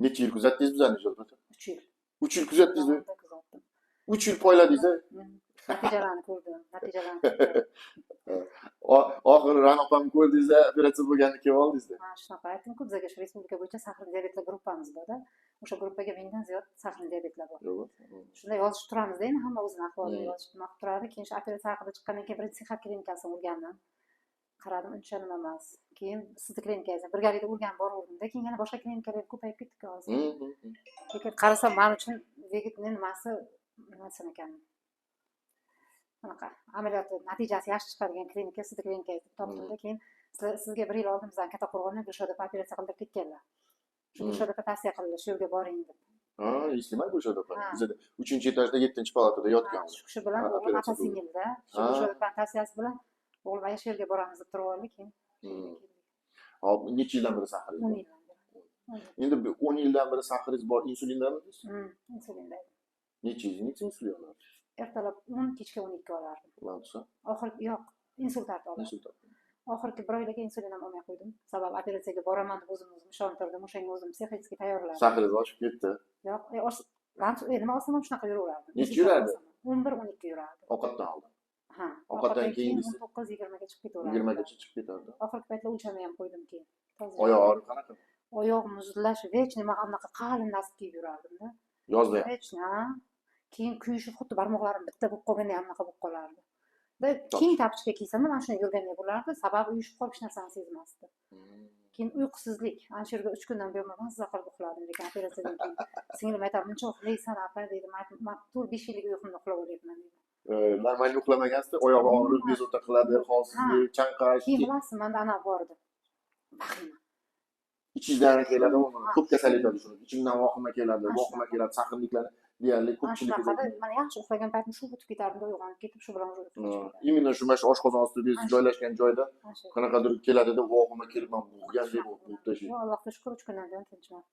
Necha yil kuzatdingiz bizlarni ijodda? 3 yil. 3 yil kuzatdingizmi? Davomida kuzatdim. 3 yil poyladingiz. Natijalarni ko'rdim, natijalarni ko'rdim. Oxiri Ranopamni ko'rdingiz, operatsiya bo'lganini kelib oldingiz. Ha, shunaqa aytdim-ku, bizga shu respublika bo'yicha sahar diabetlar gruppamiz bor-da. O'sha gruppaga mingdan ziyod sahar diabetlar bor. Shunda yozishib turamizda, endi hamma o'zini ahvolini yozishib nima qilib turadi. Keyin shu operatsiya haqida chiqqandan keyin birinchi sihat klinikasini o'rgandim. Qaradim, uncha nima emas. Keyin sizni klinikangizga birgalikda o'rganib boraverdim-da, keyin yana boshqa klinikalar ko'payib ketdi hozir. Lekin qarasam, men uchun vegitning nimasi nima desam ekan, anaqa amaliyot natijasi yaxshi chiqadigan klinika sizni klinikangizda topdim-da. Keyin sizga 1 yil oldin bizdan Kattaqo'rg'ondan Gulshodapa operatsiya qildirib ketganlar. Shu Gulshodapa tavsiya qildi, shu yerga boring deb. Ha, eslayman Gulshodapa. Bizda 3-etajda 7-palatada yotganmiz. Shu kishi bilan o'g'lim opa singilda, shu Gulshodapa tavsiyasi bilan o'g'lim mana shu yerga boramiz deb turib oldi. Keyin hop, necha yildan beri sahiringiz 10 bor? yildan beri. Endi 10 yildan beri sahiringiz bor, insulindamisiz? Insulindaydim. Necha insulin olarsiz? Ertalab 10, kechga 12 olardim. Lansa? Oxirgi yo'q, insult olardim. Oxirgi 1 oylarga insulin ham olmay qo'ydim. Sababi operatsiyaga boraman deb o'zimni ishontirdim. O'shanga o'zim psixologik tayyorladim. Sahiringiz oshib ketdi. Yo'q, nima olsam ham shunaqa yuraverardim. Necha yurardi? 11-12 yurardi. Ovqatdan oldin. Ha, ovqatdan keyin 19-20 gacha chiqib ketaverardi. 20 gacha chiqib ketardi. Oxirgi paytda o'lchamay ham qo'ydim keyin. Oyoq og'riq qanaqa? Oyog'im muzlash, hech nima anaqa qalin nasib kiyib yurardim-da. Yozda ham. Hech nima. Keyin kuyishib xuddi barmoqlarim bitta bo'lib qolganda ham anaqa bo'lib qolardi. Keng tapchika kiysam ham mana shunday yurgandek bo'lardi, sababi uyushib qolib hech narsani sezmasdi. Keyin uyqusizlik, ana shu yerga 3 kundan buyon mazza qilib uxladim, lekin operatsiyadan keyin singlim aytadi, "Muncha uxlaysan, apa" deydi. Men 4-5 yillik uyqumda uxlayapman deydi. Normal uxlamagansiz, oyog'i og'rib, bezovta qiladi, holsizlik, chanqash. Keyin bilasizmi, menda ana bor edi. Vahima. Ichingizdan keladi, ko'p kasal etadi shuni. Ichimdan vahima keladi, saxirliklar deyarli ko'pchilik. Men yaxshi uxlagan paytim shu o'tib ketardi, uyg'onib ketib shu bilan Imенно shu mana oshqozon ostida joylashgan joyda qanaqadir keladida vahima kelib men bug'gandek bo'lib tashlaydi. Allohga shukr, 3 kundan buyon tinchman.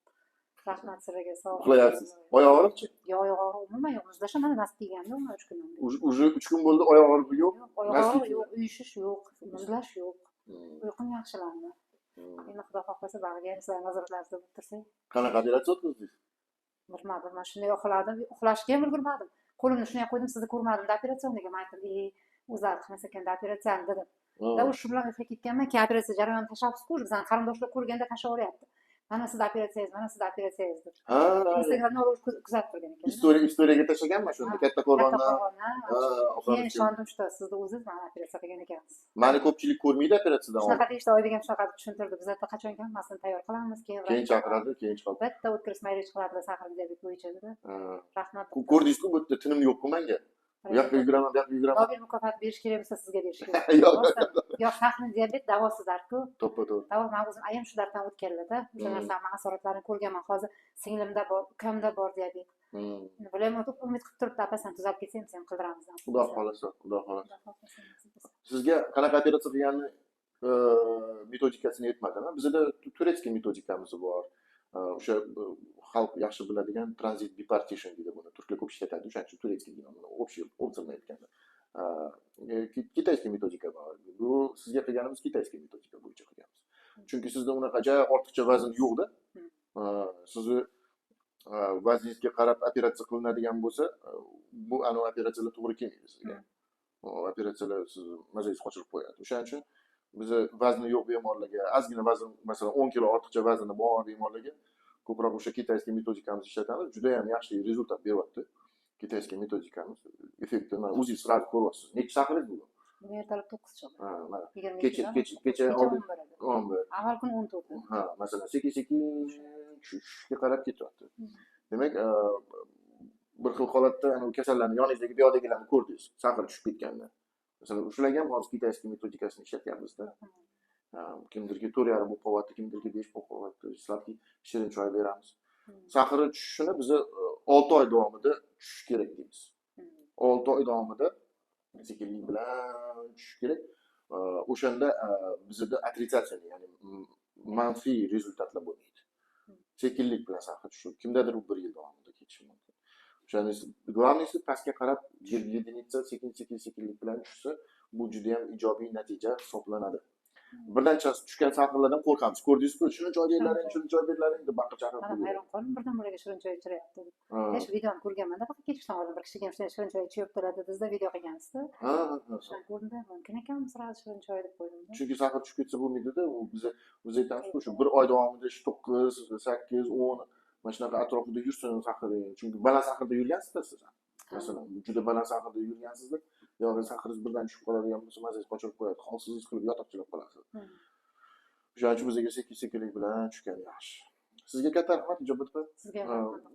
Rahmat sizlarga, sog' bo'ling. Uxlayapsiz. Oyoq og'riqchi? Yo'q, oyoq og'riq umuman yo'q. Muzlashim mana nasib kelganda 3 kundan buyon. Уже 3 kun bo'ldi oyoq og'rig'i yo'q. Oyoq og'rig'i yo'q, uyushish yo'q, muzlash yo'q. Uyqum yaxshilandi. Endi Xudo xohlasa bag'riga sizlar nazoratlaringizda bo'lib tursak. Qanaqa operatsiya o'tkazdingiz? Bilmadim, men shunday uxladim, uxlashga ham ulgurmadim. Qo'limni shunday qo'ydim, sizni ko'rmadim-da operatsiyaga. Men aytdim, o'zlari qilmas ekan operatsiyani dedim. Da shu bilan uxlab ketganman, keyin operatsiya jarayoni tashabbus qilib, bizning qarindoshlar ko'rganda tashlab yuboryapti. Mana siz operatsiyangiz, mana siz operatsiyangiz deb. Instagramda kuzatib turgan ekan. Istoriyaga tashlaganman shunda Kattaqo'rg'ondan. Keyin ishondim, shu sizni o'zingiz mana operatsiya qilgan ekansiz. Meni ko'pchilik ko'rmaydi operatsiyadan oldin. Shunaqa deyishdi, Oybek ham shunaqa tushuntirdi. Bizda qachon hammasini tayyor qilamiz, keyin chaqiradi, keyin chiqadi. Bitta o'tkir smaylik qiladi sahar diabet bo'yicha dedi. Rahmat. Ko'rdingizku, bu yerda tinim yo'q-ku menga. Bu yoqqa yuguraman, bu yoqqa yuguraman. Nobel mukofoti berish kerak bo'lsa sizga berish kerak. Yo'q, sahar diabet davosiz-ku. To'ppa-to'g'ri. Davo men o'zim ayam shu darddan o'tganlar-da. O'sha narsani asoratlarini ko'rganman. Hozir singlimda bor, ukamda bor diabet. Bilaman, umid qilib turibdi, apa sen tuzalib ketsang, biz ham qildiramiz. Xudo xolasa, Xudo xolasa. Sizga qanaqa operatsiya qilganini metodikasini aytmadim. Bizda turetskiy metodikamiz bor. O'sha xalq yaxshi biladigan transit bipartition deydi buni. Turklar ko'p ishlatadi. O'shaning uchun turetskiy deyman. Obzorni aytganda. Kitayskiy metodika bor. Bu sizga qilganimiz kitayskiy metodika bo'yicha qilganmiz. Chunki sizda unaqa ortiqcha vazn yo'q-da. Sizni vazningizga qarab operatsiya qilinadigan bo'lsa, bu operatsiyalar to'g'ri kelmaydi sizga. Operatsiyalar sizni mazangizni qochirib qo'yadi. O'shaning uchun biz vazni yo'q bemorlarga, ozgina vazn, masalan 10 kilo ortiqcha vazni bor bemorlarga ko'proq o'sha kitayskiy metodikamizni ishlatamiz. Juda ham yaxshi rezultat beryapti. Kitayskiy metodikamiz effektini o'zingiz sirab ko'ryapsiz. Necha sahiringiz bu? Bu ertalab 9 chiqdi. Mana. 20 Kecha oldin 11. Avval kuni 14. Ha, masalan, sekin-sekin tushishga qarab ketyapti. Demak, bir xil holatda kasallarni yoningizdagi buyoqdagilarni ko'rdingiz, sahar tushib ketganda. Masalan, shularga ham hozir kitayskiy metodikasini ishlatyapmiz-da. Kimdirga 4,5 bo'lib qolyapti, kimdirga 5 bo'lib qolyapti. Sladkiy shirin choy beramiz. Sahari tushishini biz 6 oy davomida tushish kerak deymiz. 6 oy davomida sekinlik bilan tushish kerak. O'shanda bizda otrisatsiya, ya'ni manfiy rezultatlar bo'lmaydi. Sekinlik bilan sahar tushib, kimdadir u 1 yil davomida ketishi mumkin. O'shaning globnisi pastga qarab jedinitsa sekinlik bilan tushsa, bu juda ham ijobiy natija hisoblanadi. birdan tushgan sahrlardan qo'rqamiz. Ko'rdingizku, shuni joy berlaring, shuni joy berlaring deb baqir chaqir Adam qiladi. hayron qoldim, birdan buraga shirin choy ichiryapti. Ha. Shu videoni ko'rganman-da, faqat kechqurun oldin bir kishiga shunday shirin choy ichib yuribdilar dedingiz-da, video qilgansizda. Ha. Shuni ko'rdim, mumkin ekan sira shirin choy deb qo'ydim-da. Chunki sahr tushib ketsa bo'lmaydi-da, u biz aytamizku, shu bir oy davomida shu 9, 8, 10 mana shunaqa atrofida yursin sahr. Chunki baland sahrda yurgansizda siz. Masalan, juda baland sahrda yurgansizda, yo'q sahringiz birdan tushib qoladigan bo'lsa, mazangiz qochirib qo'yadi, holsiz qilib yotoqchilab qolasiz. O'shaning uchun bizga sekin-sekinlik bilan tushgan yaxshi. Sizga katta rahmat, Ijobat aka. Sizga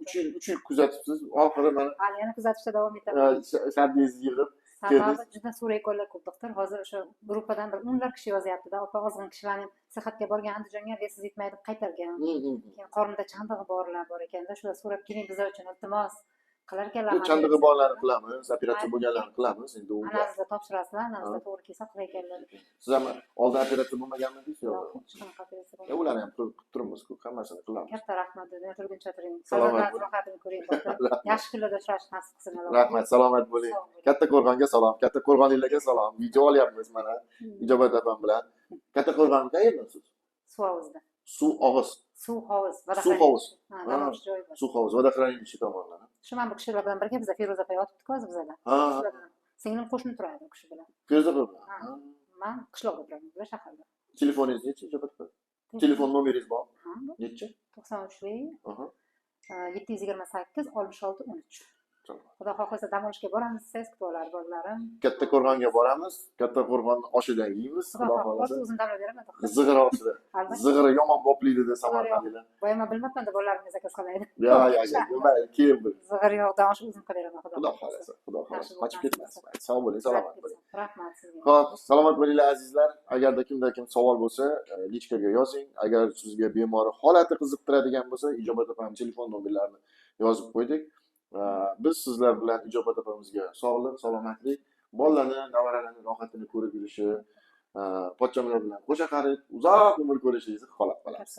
3 yil kuzatibsiz. Oxiri mana hali yana kuzatishda davom etaman. shartingizni yig'ib Sababi juda so'rayko'rlar ko'p doktor. Hozir o'sha gruppadan bir o'nlab kishi yozyapti-da. Opa ozg'in kishilarni sihatga borgan Andijonga vesiz yetmaydi qaytargan. Keyin qornida chandig'i borlar bor ekanda. Shular so'rab keling bizlar uchun iltimos qilar ekanlar. chandig'i borlarni qilamiz, operatsiya bo'lganlarni qilamiz. Endi u Analizda topshirasizlar, analizda to'g'ri kelsa qilar ekanlar. siz ham oldin operatsiya bo'lmaganmidingiz yo'q? Hech qanaqa operatsiya Ya bo'lmagan. ularni ham qilib turibmiz-ku, hammasini qilamiz. Katta rahmat dedi. Turguncha turing. Salomat Salomat rohatini ko'ring doktor. Yaxshi kunlarda uchrashish nasib qilsin Alloh. Rahmat, salomat bo'ling. Katta Qo'rg'onga salom, Katta Qo'rg'onliklarga salom. Video olyapmiz mana Ijobat opam bilan. Katta Qo'rg'on qayerda siz? Suv hovuzida. Suv og'iz. Suv hovuz. Suv hovuz. Ha, dam olish joyi bor. Suv hovuz, vodoxranilishi tomondan. Shu mana bu kishilar bilan birga biza Feruza opa yotibdi-ku hozir bizada. Ha, Singlim qo'shni turadi u kishi bilan. Feruza opam. Men qishloqda turaman, bular shaharda. Telefoningiz nechi, Ijobat opam? Telefon nomeringiz bor? Ha, bu Nechi? 93 Aha. 728 66 13. Tamam. Xudo xohlasa dam olishga boramiz, siz kutib olar bolalarim. Katta Qo'rg'onga boramiz. Katta Qo'rg'on oshidan yeymiz, Xudo xudo xohlasa xolasa. o'zim damlab beraman. Zig'ir ostida. Albatta. Zig'iri yomon bopli dedi Samarqandliklar. Boyama bilmabman deb bolalaringiz zakaz qilmaydi. Ya, mayli, keyin bil. Zig'ir yo'qdan osh o'zim qilib beraman. Xudo xolasa, xudo xolasa. Qochib ketmas. Sog' bo'ling, salomat bo'ling. Rahmat sizga. Xo'p, salomat bo'linglar azizlar. Agarda kimda kim savol bo'lsa, lichkaga yozing. Agar sizga bemor holati qiziqtiradigan bo'lsa, Ijobat opam telefon nomerlarini yozib qo'ydik. Biz sizlar bilan Ijobat opamizga sog'lik, salomatlik, bolalarni, nevaralarni rohatini ko'rib yurishi, pochchamlar bilan qo'sha qarib, uzoq umr ko'rishingizni xohlab qolamiz.